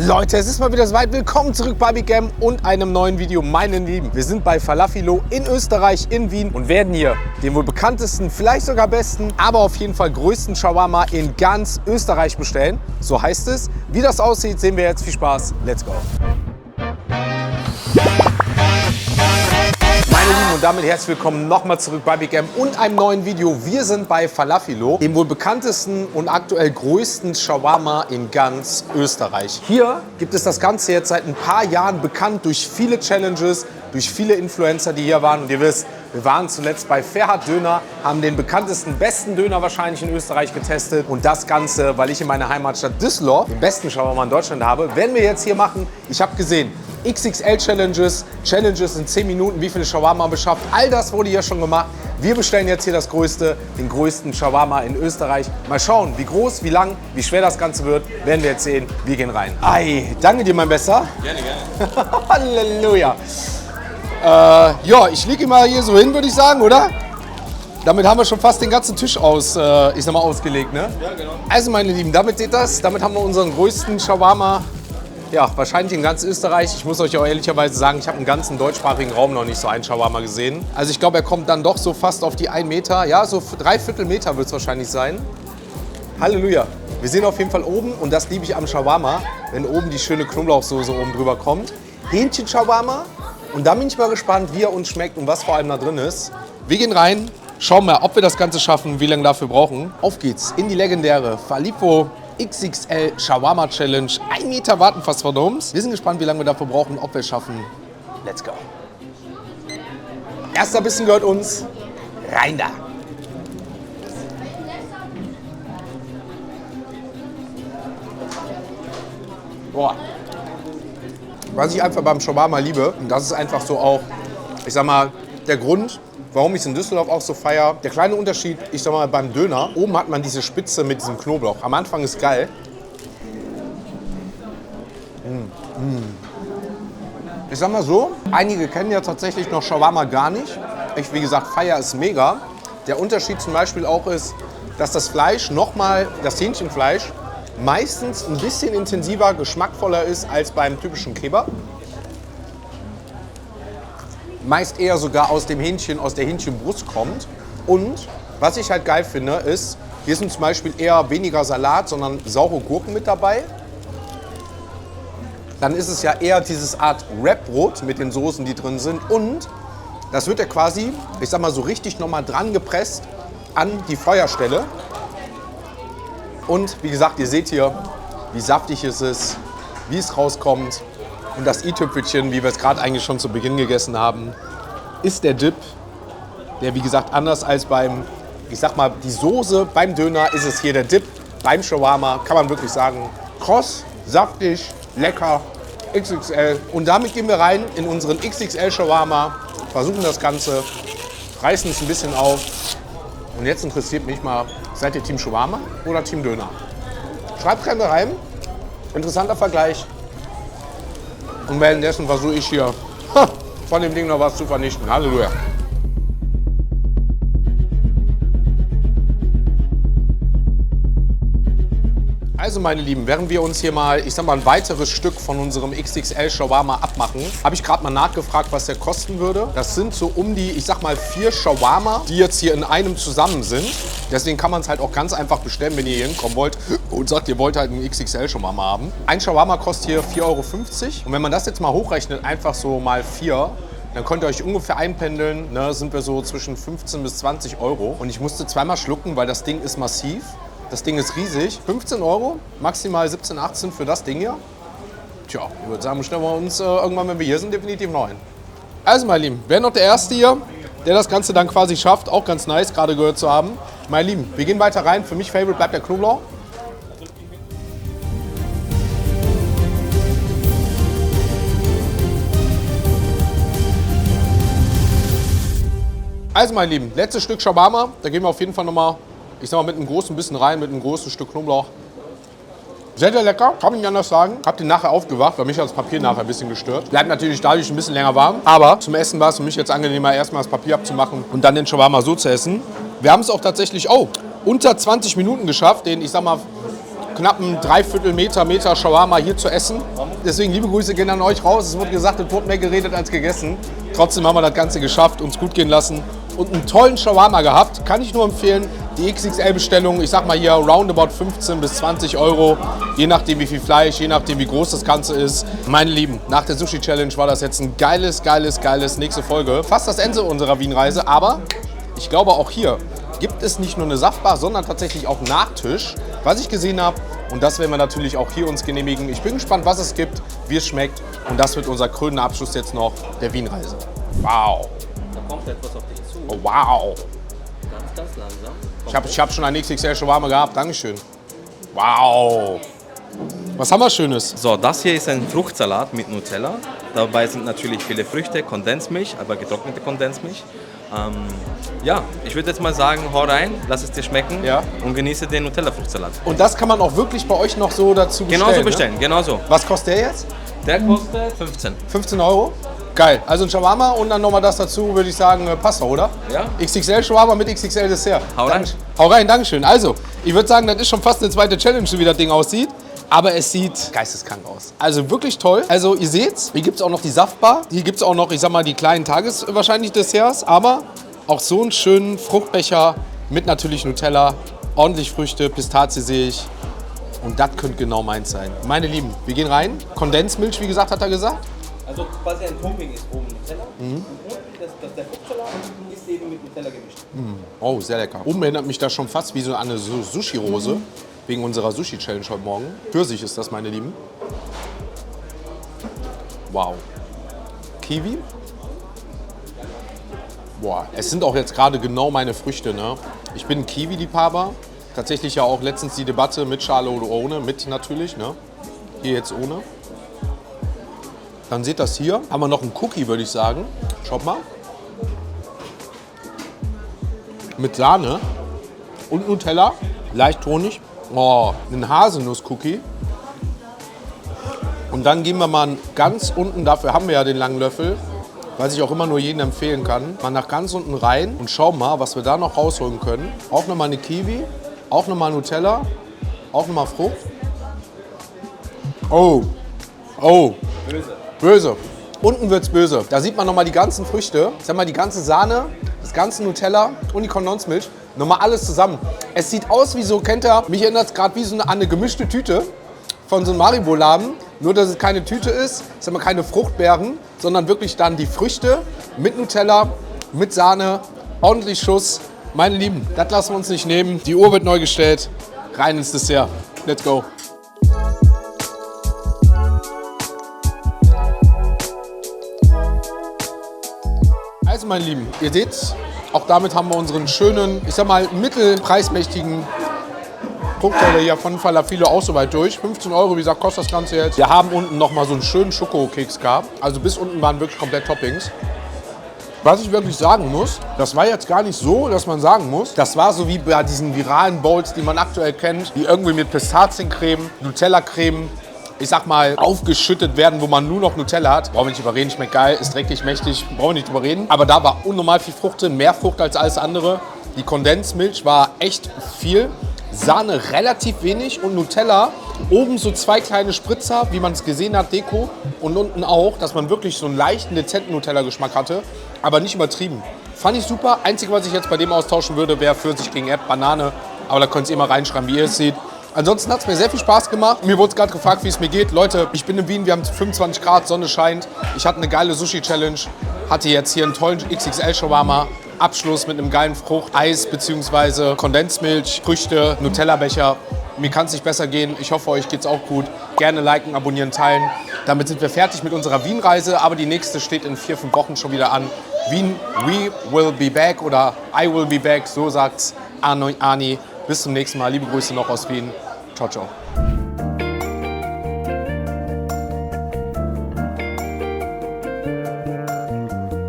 Leute, es ist mal wieder soweit. Willkommen zurück bei Big M und einem neuen Video, meine Lieben. Wir sind bei Falafilo in Österreich, in Wien und werden hier den wohl bekanntesten, vielleicht sogar besten, aber auf jeden Fall größten Shawarma in ganz Österreich bestellen. So heißt es. Wie das aussieht, sehen wir jetzt. Viel Spaß. Let's go. Meine Lieben, und damit herzlich willkommen nochmal zurück bei Big M und einem neuen Video. Wir sind bei Falafilo, dem wohl bekanntesten und aktuell größten Shawarma in ganz Österreich. Hier gibt es das Ganze jetzt seit ein paar Jahren bekannt durch viele Challenges, durch viele Influencer, die hier waren. Und ihr wisst, wir waren zuletzt bei Ferhat Döner, haben den bekanntesten, besten Döner wahrscheinlich in Österreich getestet. Und das Ganze, weil ich in meiner Heimatstadt Düsseldorf den besten Shawarma in Deutschland habe, werden wir jetzt hier machen. Ich habe gesehen, XXL-Challenges, Challenges in 10 Minuten, wie viele Shawarma beschafft. All das wurde hier schon gemacht. Wir bestellen jetzt hier das Größte, den größten Shawarma in Österreich. Mal schauen, wie groß, wie lang, wie schwer das Ganze wird, werden wir jetzt sehen. Wir gehen rein. Ei, danke dir, mein Bester. Gerne, gerne. Halleluja. Ja, ich lege ihn mal hier so hin, würde ich sagen, oder? Damit haben wir schon fast den ganzen Tisch ausgelegt, ne? Ja, genau. Also, meine Lieben, damit seht das. Damit haben wir unseren größten Shawarma. Ja, wahrscheinlich in ganz Österreich. Ich muss euch auch ehrlicherweise sagen, ich habe im ganzen deutschsprachigen Raum noch nicht so einen Shawarma gesehen. Also ich glaube, er kommt dann doch so fast auf die 1 Meter. Ja, so 3/4 Meter wird es wahrscheinlich sein. Halleluja. Wir sehen auf jeden Fall oben, und das liebe ich am Shawarma, wenn oben die schöne Knoblauchsoße oben drüber kommt. Hähnchen-Shawarma. Und dann bin ich mal gespannt, wie er uns schmeckt und was vor allem da drin ist. Wir gehen rein, schauen mal, ob wir das Ganze schaffen, wie lange dafür brauchen. Auf geht's in die legendäre Falafilo XXL Shawarma Challenge. 1 Meter warten fast von uns. Wir sind gespannt, wie lange wir dafür brauchen, ob wir es schaffen. Let's go. Erster Bissen gehört uns. Rein da. Boah. Was ich einfach beim Shawarma liebe, und das ist einfach so auch, ich sag mal, der Grund, warum ich es in Düsseldorf auch so feiere. Der kleine Unterschied, ich sag mal, beim Döner, oben hat man diese Spitze mit diesem Knoblauch. Am Anfang ist geil. Ich sag mal so, einige kennen ja tatsächlich noch Shawarma gar nicht. Ich, wie gesagt, feiere es mega. Der Unterschied zum Beispiel auch ist, dass das Fleisch nochmal, das Hähnchenfleisch, meistens ein bisschen intensiver, geschmackvoller ist als beim typischen Kebab. Meist eher sogar aus dem Hähnchen, aus der Hähnchenbrust kommt. Und was ich halt geil finde, ist, hier sind zum Beispiel eher weniger Salat, sondern saure Gurken mit dabei. Dann ist es ja eher dieses Art Wrapbrot mit den Soßen, die drin sind. Und das wird ja quasi, ich sag mal so richtig nochmal dran gepresst an die Feuerstelle. Und wie gesagt, ihr seht hier, wie saftig es ist, wie es rauskommt. Und das i-Tüpfelchen, wie wir es gerade eigentlich schon zu Beginn gegessen haben, ist der Dip, der wie gesagt anders als beim, ich sag mal, die Soße beim Döner ist es hier der Dip. Beim Shawarma kann man wirklich sagen, kross, saftig, lecker, XXL. Und damit gehen wir rein in unseren XXL Shawarma, versuchen das Ganze, reißen es ein bisschen auf. Und jetzt interessiert mich mal, seid ihr Team Shawarma oder Team Döner? Schreibt gerne rein, interessanter Vergleich. Und währenddessen versuche ich hier von dem Ding noch was zu vernichten. Halleluja. Also meine Lieben, während wir uns hier mal, ich sag mal, ein weiteres Stück von unserem XXL Shawarma abmachen, habe ich gerade mal nachgefragt, was der kosten würde. Das sind so um die, ich sag mal, 4 Shawarma, die jetzt hier in einem zusammen sind. Deswegen kann man es halt auch ganz einfach bestellen, wenn ihr hier hinkommen wollt und sagt, ihr wollt halt einen XXL Shawarma haben. Ein Shawarma kostet hier 4,50 €. Und wenn man das jetzt mal hochrechnet, einfach so mal 4, dann könnt ihr euch ungefähr einpendeln, ne, sind wir so zwischen 15 bis 20 €. Und ich musste zweimal schlucken, weil das Ding ist massiv. Das Ding ist riesig. 15 €, maximal 17, 18 für das Ding hier. Tja, ich würde sagen, bestellen wir uns irgendwann, wenn wir hier sind, definitiv noch ein. Also, meine Lieben, wer noch der Erste hier, der das Ganze dann quasi schafft, auch ganz nice, gerade gehört zu haben. Meine Lieben, wir gehen weiter rein. Für mich Favorite bleibt der Knoblauch. Also, meine Lieben, letztes Stück Shawarma. Da gehen wir auf jeden Fall nochmal, ich sag mal, mit einem großen Bissen rein, mit einem großen Stück Knoblauch. Sehr, sehr lecker, kann man nicht anders sagen. Hab den nachher aufgewacht, weil mich hat das Papier nachher ein bisschen gestört. Bleibt natürlich dadurch ein bisschen länger warm. Aber zum Essen war es für mich jetzt angenehmer, erstmal das Papier abzumachen und dann den Shawarma so zu essen. Wir haben es auch tatsächlich unter 20 Minuten geschafft, den, ich sag mal, knappen Dreiviertel Meter Shawarma hier zu essen. Deswegen liebe Grüße gehen an euch raus. Es wurde gesagt, es wurde mehr geredet als gegessen. Trotzdem haben wir das Ganze geschafft, uns gut gehen lassen und einen tollen Shawarma gehabt. Kann ich nur empfehlen. Die XXL-Bestellung, ich sag mal hier roundabout 15 bis 20 Euro, je nachdem wie viel Fleisch, je nachdem wie groß das Ganze ist. Meine Lieben, nach der Sushi-Challenge war das jetzt ein geiles nächste Folge. Fast das Ende unserer Wien-Reise, aber ich glaube auch hier gibt es nicht nur eine Saftbar, sondern tatsächlich auch Nachtisch, was ich gesehen habe. Und das werden wir natürlich auch hier uns genehmigen. Ich bin gespannt, was es gibt, wie es schmeckt. Und das wird unser krönender Abschluss jetzt noch der Wien-Reise. Wow. Da kommt etwas auf dich zu. Oh, wow. Ganz langsam. Ich hab schon ein XXL Shawarma gehabt. Dankeschön. Wow. Was haben wir Schönes? So, das hier ist ein Fruchtsalat mit Nutella. Dabei sind natürlich viele Früchte, Kondensmilch, aber getrocknete Kondensmilch. Ja, ich würde jetzt mal sagen, hau rein, lass es dir schmecken und genieße den Nutella-Fruchtsalat. Und das kann man auch wirklich bei euch noch so dazu bestellen? Genauso bestellen, genau so. Was kostet der jetzt? Der kostet 15. 15 Euro? Geil. Also ein Shawarma und dann nochmal das dazu, würde ich sagen, passt doch, oder? Ja. XXL Shawarma mit XXL Dessert. Hau rein. Hau rein, Dankeschön. Also, ich würde sagen, das ist schon fast eine zweite Challenge, wie das Ding aussieht. Aber es sieht geisteskrank aus. Also wirklich toll. Also ihr seht's, hier gibt es auch noch die Saftbar. Hier gibt es auch noch, ich sag mal, die kleinen wahrscheinlich Desserts. Aber auch so einen schönen Fruchtbecher mit natürlich Nutella. Ordentlich Früchte, Pistazie sehe ich. Und das könnte genau meins sein. Meine Lieben, wir gehen rein. Kondensmilch, wie gesagt, hat er gesagt. Also quasi ein Topping ist oben Nutella und der Fruchtsalat ist eben mit Nutella gemischt. Oh, sehr lecker. Oben erinnert mich das schon fast wie so eine Sushi-Rose. Wegen unserer Sushi-Challenge heute Morgen. Pfirsich ist das, meine Lieben. Wow. Kiwi. Boah, es sind auch jetzt gerade genau meine Früchte, ne? Ich bin ein Kiwi-Liebhaber. Tatsächlich ja auch letztens die Debatte mit Schale oder ohne. Mit natürlich, ne? Hier jetzt ohne. Dann seht das hier. Haben wir noch einen Cookie, würde ich sagen. Schaut mal. Mit Sahne und Nutella. Leicht Honig. Oh, einen Haselnuss-Cookie. Und dann gehen wir mal ganz unten, dafür haben wir ja den langen Löffel, was ich auch immer nur jedem empfehlen kann, mal nach ganz unten rein und schauen mal, was wir da noch rausholen können. Auch nochmal eine Kiwi, auch nochmal Nutella, auch nochmal Frucht. Oh, oh, böse. Unten wird's böse. Da sieht man nochmal die ganzen Früchte, ich sag mal die ganze Sahne, das ganze Nutella und die Kondensmilch. Nochmal alles zusammen. Es sieht aus wie so, kennt ihr, mich erinnert es gerade wie so eine gemischte Tüte von so einem Haribo-Laden. Nur, dass es keine Tüte ist, ich sag mal keine Fruchtbeeren, sondern wirklich dann die Früchte mit Nutella, mit Sahne, ordentlich Schuss. Meine Lieben, das lassen wir uns nicht nehmen. Die Uhr wird neu gestellt. Rein ins Dessert. Let's go. Also, meine Lieben, ihr seht, auch damit haben wir unseren schönen, ich sag mal, mittelpreismächtigen Fruchtteller hier von Falafilo auch soweit durch. 15 Euro, wie gesagt, kostet das Ganze jetzt. Wir haben unten nochmal so einen schönen Schokokeks gehabt. Also bis unten waren wirklich komplett Toppings. Was ich wirklich sagen muss, das war jetzt gar nicht so, dass man sagen muss, das war so wie bei diesen viralen Bowls, die man aktuell kennt, die irgendwie mit Pistaziencreme, Nutella-Creme, ich sag mal, aufgeschüttet werden, wo man nur noch Nutella hat. Brauchen wir nicht überreden, schmeckt geil, ist dreckig, mächtig, brauchen wir nicht überreden. Aber da war unnormal viel Frucht drin, mehr Frucht als alles andere. Die Kondensmilch war echt viel. Sahne relativ wenig und Nutella. Oben so 2 kleine Spritzer, wie man es gesehen hat, Deko. Und unten auch, dass man wirklich so einen leichten, dezenten Nutella-Geschmack hatte. Aber nicht übertrieben. Fand ich super. Einzige, was ich jetzt bei dem austauschen würde, wäre Pfirsich gegen Erd, Banane. Aber da könnt ihr mal reinschreiben, wie ihr es seht. Ansonsten hat es mir sehr viel Spaß gemacht. Mir wurde gerade gefragt, wie es mir geht. Leute, ich bin in Wien, wir haben 25 Grad, Sonne scheint. Ich hatte eine geile Sushi-Challenge. Hatte jetzt hier einen tollen XXL-Shawarma. Abschluss mit einem geilen Frucht-Eis bzw. Kondensmilch, Früchte, Nutella-Becher. Mir kann es nicht besser gehen. Ich hoffe, euch geht's auch gut. Gerne liken, abonnieren, teilen. Damit sind wir fertig mit unserer Wien-Reise. Aber die nächste steht in 4-5 Wochen schon wieder an. Wien, we will be back oder I will be back. So sagt's Ani. Bis zum nächsten Mal. Liebe Grüße noch aus Wien. Ciao, ciao.